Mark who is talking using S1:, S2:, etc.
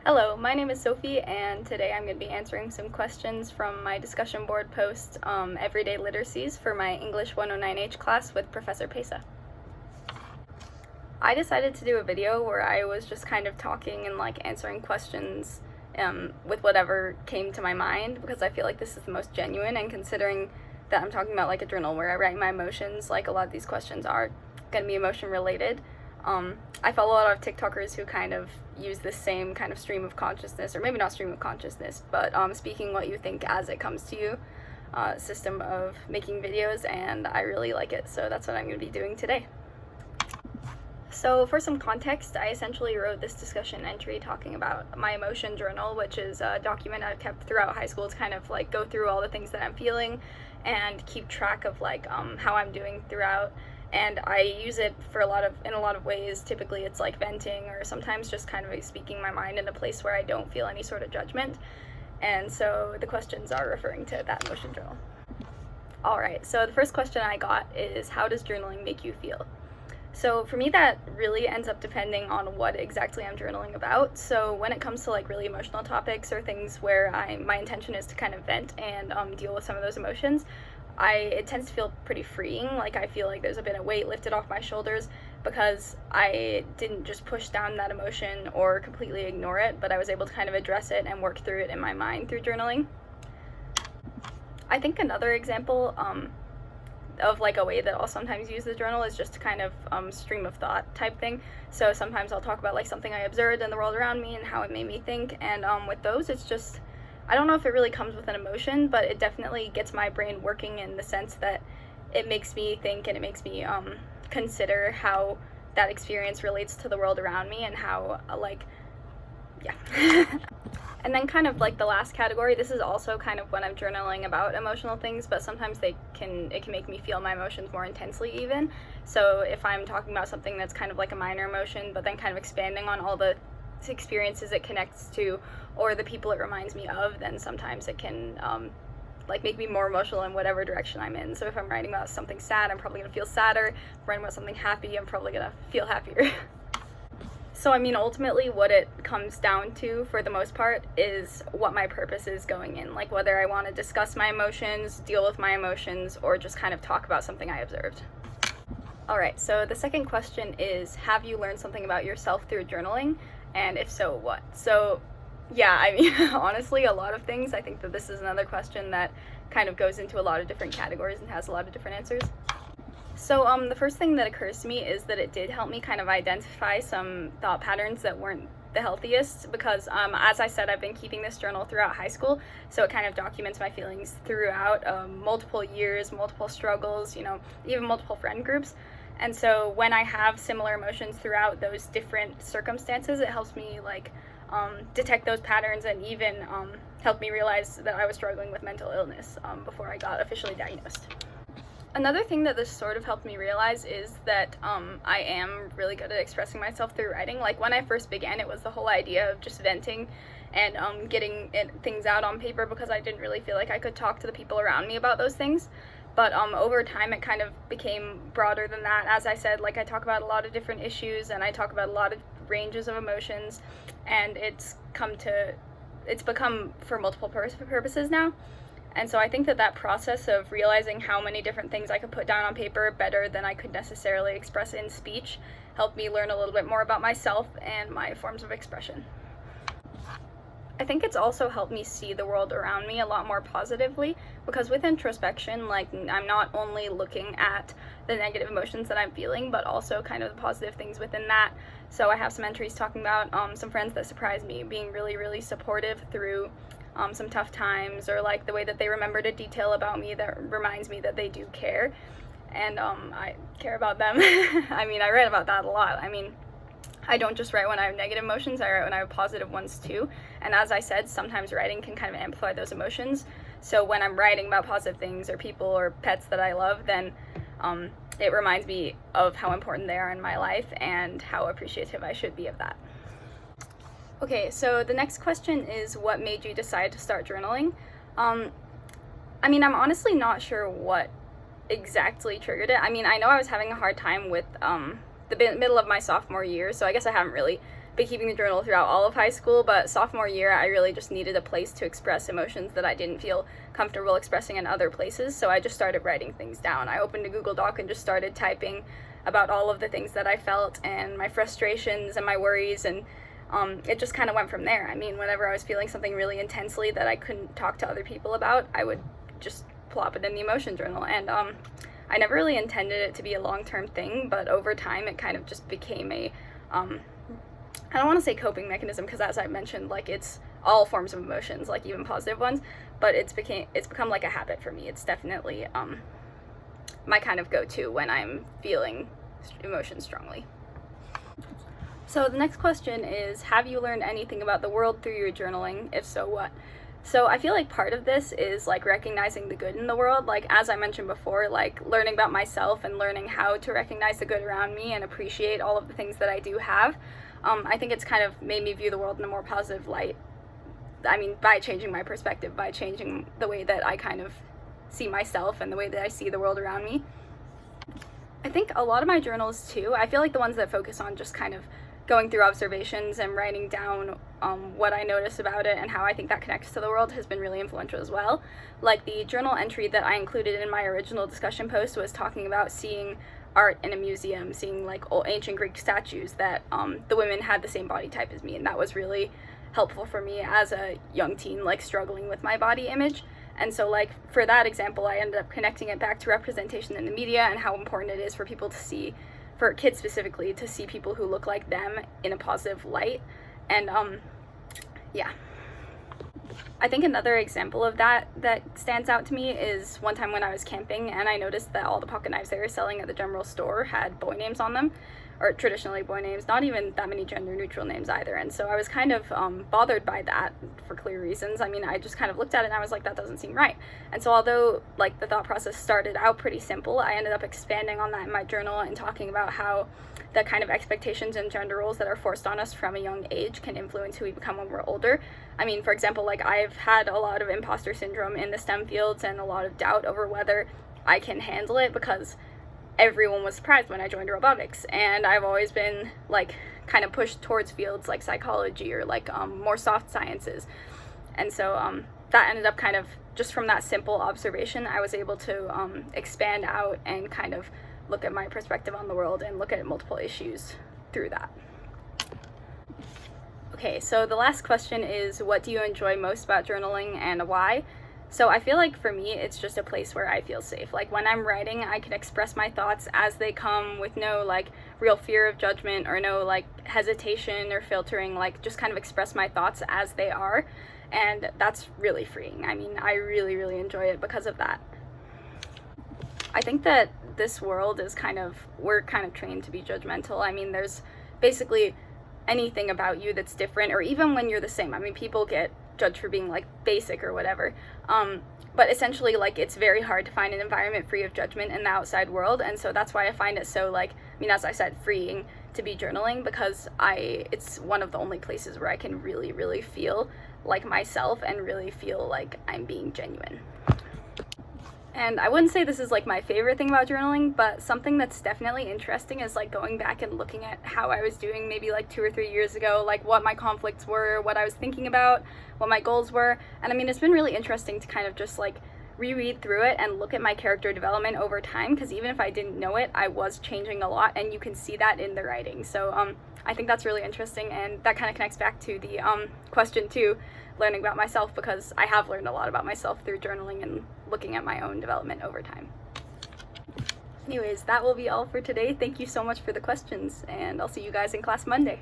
S1: Hello, my name is Sophie, and today I'm going to be answering some questions from my discussion board post, Everyday Literacies, for my English 109H class with Professor Pesa. I decided to do a video where I was just kind of talking and answering questions with whatever came to my mind, because I feel like this is the most genuine, and considering that I'm talking about a journal where I write my emotions, a lot of these questions are going to be emotion related. I follow a lot of TikTokers who kind of use this same kind of stream of consciousness, or maybe not stream of consciousness, but speaking what you think as it comes to you system of making videos, and I really like it, so that's what I'm going to be doing today. So for some context, I essentially wrote this discussion entry talking about my emotion journal, which is a document I've kept throughout high school to kind of go through all the things that I'm feeling and keep track of how I'm doing throughout. And I use it for in a lot of ways. Typically it's venting, or sometimes just kind of speaking my mind in a place where I don't feel any sort of judgment. And so the questions are referring to that emotion journal. Alright, so the first question I got is, how does journaling make you feel? So for me, that really ends up depending on what exactly I'm journaling about. So when it comes to really emotional topics or things where my intention is to kind of vent and deal with some of those emotions, it tends to feel pretty freeing. I feel like there's a bit of weight lifted off my shoulders because I didn't just push down that emotion or completely ignore it, but I was able to kind of address it and work through it in my mind through journaling. I think another example of a way that I'll sometimes use the journal is just to kind of stream of thought type thing. So sometimes I'll talk about something I observed in the world around me and how it made me think, and with those it's just, I don't know if it really comes with an emotion, but it definitely gets my brain working in the sense that it makes me think and it makes me consider how that experience relates to the world around me and how yeah. And then kind of the last category, this is also kind of when I'm journaling about emotional things, but sometimes it can make me feel my emotions more intensely even. So if I'm talking about something that's kind of a minor emotion, but then kind of expanding on all the experiences it connects to or the people it reminds me of, then sometimes it can make me more emotional in whatever direction I'm in. So if I'm writing about something sad, I'm probably gonna feel sadder. If I'm writing about something happy, I'm probably gonna feel happier. So I mean, ultimately what it comes down to for the most part is what my purpose is going in, whether I want to discuss my emotions, deal with my emotions, or just kind of talk about something I observed. Alright, so the second question is, have you learned something about yourself through journaling? And if so, what? So yeah, I mean, honestly, a lot of things. I think that this is another question that kind of goes into a lot of different categories and has a lot of different answers. So the first thing that occurs to me is that it did help me kind of identify some thought patterns that weren't the healthiest, because as I said, I've been keeping this journal throughout high school, so it kind of documents my feelings throughout multiple years, multiple struggles, even multiple friend groups. And so when I have similar emotions throughout those different circumstances, it helps me detect those patterns, and even help me realize that I was struggling with mental illness before I got officially diagnosed. Another thing that this sort of helped me realize is that I am really good at expressing myself through writing. When I first began, it was the whole idea of just venting and getting things out on paper, because I didn't really feel like I could talk to the people around me about those things. But over time it kind of became broader than that. As I said, I talk about a lot of different issues, and I talk about a lot of ranges of emotions, and it's become for multiple purposes now. And so I think that process of realizing how many different things I could put down on paper better than I could necessarily express in speech helped me learn a little bit more about myself and my forms of expression. I think it's also helped me see the world around me a lot more positively, because with introspection, I'm not only looking at the negative emotions that I'm feeling, but also kind of the positive things within that. So I have some entries talking about some friends that surprised me, being really, really supportive through some tough times, or the way that they remembered a detail about me that reminds me that they do care, and I care about them. I mean, I write about that a lot. I mean, I don't just write when I have negative emotions, I write when I have positive ones too. And as I said, sometimes writing can kind of amplify those emotions. So when I'm writing about positive things or people or pets that I love, then it reminds me of how important they are in my life and how appreciative I should be of that. Okay, so the next question is, what made you decide to start journaling? I mean, I'm honestly not sure what exactly triggered it. I mean, I know I was having a hard time with the middle of my sophomore year, so I guess I haven't really been keeping the journal throughout all of high school, but sophomore year I really just needed a place to express emotions that I didn't feel comfortable expressing in other places, so I just started writing things down. I opened a Google Doc and just started typing about all of the things that I felt and my frustrations and my worries, and it just kind of went from there. I mean, whenever I was feeling something really intensely that I couldn't talk to other people about, I would just plop it in the emotion journal, and I never really intended it to be a long-term thing, but over time it kind of just became a I don't want to say coping mechanism, because as I mentioned, like, it's all forms of emotions, like even positive ones, but it's become like a habit for me. It's definitely my kind of go-to when I'm feeling emotions strongly. So the next question is, have you learned anything about the world through your journaling? If so, what? So I feel like part of this is like recognizing the good in the world. Like, as I mentioned before, like learning about myself and learning how to recognize the good around me and appreciate all of the things that I do have. I think it's kind of made me view the world in a more positive light. I mean, by changing my perspective, by changing the way that I kind of see myself and the way that I see the world around me. I think a lot of my journals too, I feel like the ones that focus on just kind of going through observations and writing down what I notice about it and how I think that connects to the world has been really influential as well. Like, the journal entry that I included in my original discussion post was talking about seeing art in a museum, seeing like old ancient Greek statues that the women had the same body type as me, and that was really helpful for me as a young teen, like struggling with my body image. And so, like, for that example, I ended up connecting it back to representation in the media and how important it is for people to see, for kids specifically, to see people who look like them in a positive light. And yeah. I think another example of that stands out to me is one time when I was camping and I noticed that all the pocket knives they were selling at the general store had boy names on them, or traditionally boy names, not even that many gender neutral names either. And so I was kind of bothered by that for clear reasons. I mean, I just kind of looked at it and I was like, that doesn't seem right. And so although like the thought process started out pretty simple, I ended up expanding on that in my journal and talking about how the kind of expectations and gender roles that are forced on us from a young age can influence who we become when we're older. I mean, for example, like, I've had a lot of imposter syndrome in the STEM fields and a lot of doubt over whether I can handle it, because everyone was surprised when I joined robotics, and I've always been like kind of pushed towards fields like psychology or like more soft sciences. And so that ended up kind of, just from that simple observation, I was able to expand out and kind of look at my perspective on the world and look at multiple issues through that. Okay, so the last question is, what do you enjoy most about journaling and why? So I feel like for me, it's just a place where I feel safe. Like, when I'm writing, I can express my thoughts as they come with no like real fear of judgment or no like hesitation or filtering, like just kind of express my thoughts as they are. And that's really freeing. I mean, I really, really enjoy it because of that. I think that this world is we're kind of trained to be judgmental. I mean, there's basically anything about you that's different, or even when you're the same. I mean, people get judged for being like basic or whatever. But essentially, like, it's very hard to find an environment free of judgment in the outside world. And so that's why I find it so, like, I mean, as I said, freeing to be journaling, because it's one of the only places where I can really, really feel like myself and really feel like I'm being genuine. And I wouldn't say this is like my favorite thing about journaling, but something that's definitely interesting is like going back and looking at how I was doing maybe like 2 or 3 years ago, like what my conflicts were, what I was thinking about, what my goals were. And I mean, it's been really interesting to kind of just like reread through it and look at my character development over time, because even if I didn't know it, I was changing a lot, and you can see that in the writing. So I think that's really interesting, and that kind of connects back to the question too, learning about myself, because I have learned a lot about myself through journaling and looking at my own development over time. Anyways, that will be all for today. Thank you so much for the questions, and I'll see you guys in class Monday.